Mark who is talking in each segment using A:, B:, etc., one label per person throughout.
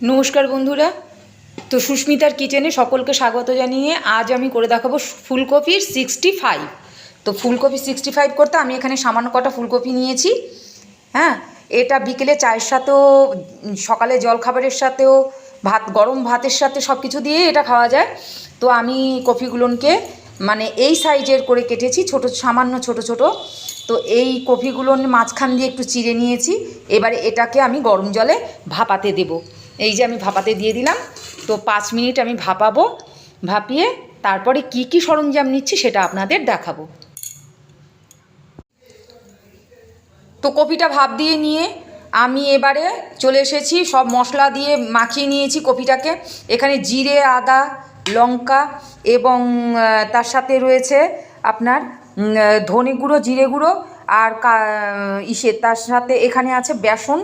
A: নমস্কার বন্ধুরা। তো সুস্মিতার কিচেনে সকলকে স্বাগত জানিয়ে আজ আমি করে দেখাবো ফুলকপির 65। তো ফুলকপি 65 করতে আমি এখানে সামান্য কটা ফুলকপি নিয়েছি। হ্যাঁ, এটা বিকেলে চায়ের সাথেও, সকালে জলখাবারের সাথেও, গরম ভাতের সাথে সব কিছু দিয়ে এটা খাওয়া যায়। তো আমি কপিগুলোকে মানে এই সাইজের করে কেটেছি, সামান্য ছোট ছোট। তো এই কপিগুলো মাঝখান দিয়ে একটু চিড়ে নিয়েছি। এবারে এটাকে আমি গরম জলে ভাপাতে দেব। এই যে আমি ভাপাতে দিয়ে দিলাম। তো 5 মিনিট আমি ভাপাবো। ভাপিয়ে তারপরে কি কি সরঞ্জাম নিচ্ছি সেটা আপনাদের দেখাবো। তো কপিটা ভাপ দিয়ে নিয়ে আমি এবারে চলে এসেছি, সব মশলা দিয়ে মাখিয়ে নিয়েছি কপিটাকে। এখানে জিরে, আদা, লঙ্কা এবং তার সাথে রয়েছে আপনার ধনে গুঁড়ো, জিরে গুঁড়ো আর তার সাথে এখানে আছে বেসন।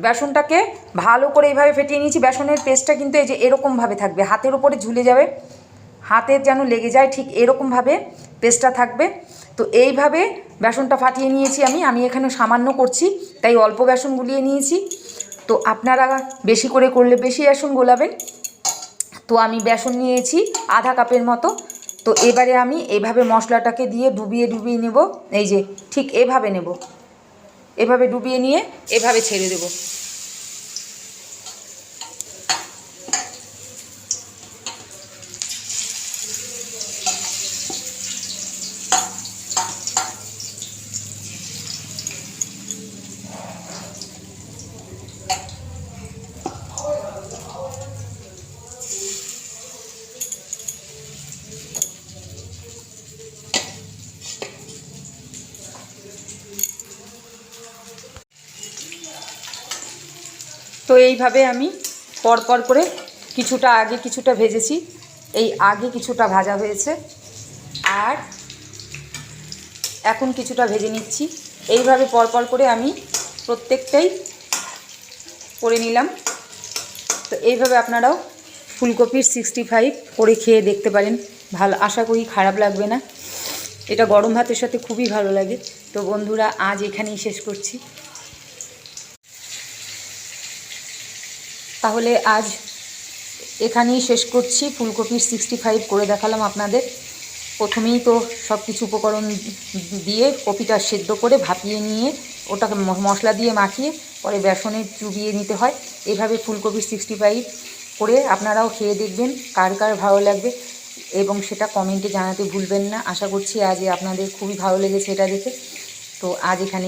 A: বেসনটাকে ভালো করে এইভাবে ফেটিয়ে নিয়েছি। বেসনের পেস্টটা কিন্তু এই যে এরকমভাবে থাকবে, হাতের ওপরে ঝুলে যাবে, হাতের যেন লেগে যায়, ঠিক এরকমভাবে পেস্টটা থাকবে। তো এইভাবে বেসনটা ফাটিয়ে নিয়েছি আমি এখানে সামান্য করছি, তাই অল্প বেসন গুলিয়ে নিয়েছি। তো আপনারা বেশি করে করলে বেশি বেসন গোলাবেন। তো আমি বেসন নিয়েছি আধা কাপের মতো। তো এবারে আমি এভাবে মশলাটাকে দিয়ে ডুবিয়ে ডুবিয়ে নেব। এই যে ঠিক এভাবে নেব, এভাবে ডুবিয়ে নিয়ে এভাবে ছেড়ে দেব। তো এইভাবে আমি পরপর করে কিছুটা আগে কিছুটা ভেজেছি, এই আগে কিছুটা ভাজা হয়েছে, আর এখন কিছুটা ভেজে নিচ্ছি। এইভাবে পরপর করে আমি প্রত্যেকটাই করে নিলাম। তো এইভাবে আপনারাও ফুলকপির 65 করে খেয়ে দেখতে পারেন। ভালো, আশা করি খারাপ লাগবে না। এটা গরম ভাতের সাথে খুবই ভালো লাগে। তো বন্ধুরা, আজ এখানেই শেষ করছি। তাহলে আজ এখানেই শেষ করছি। ফুলকপির 65 করে দেখালাম আপনাদের। প্রথমেই তো সব কিছু উপকরণ দিয়ে কপিটা সেদ্ধ করে ভাপিয়ে নিয়ে ওটাকে মশলা দিয়ে মাখিয়ে পরে বেসনে চুবিয়ে নিতে হয়। এভাবে ফুলকপির 65 করে আপনারাও খেয়ে দেখবেন কার কার ভালো লাগবে, এবং সেটা কমেন্টে জানাতে ভুলবেন না। আশা করছি আজ আপনাদের খুবই ভালো লেগেছে এটা দেখে। তো আজ এখানে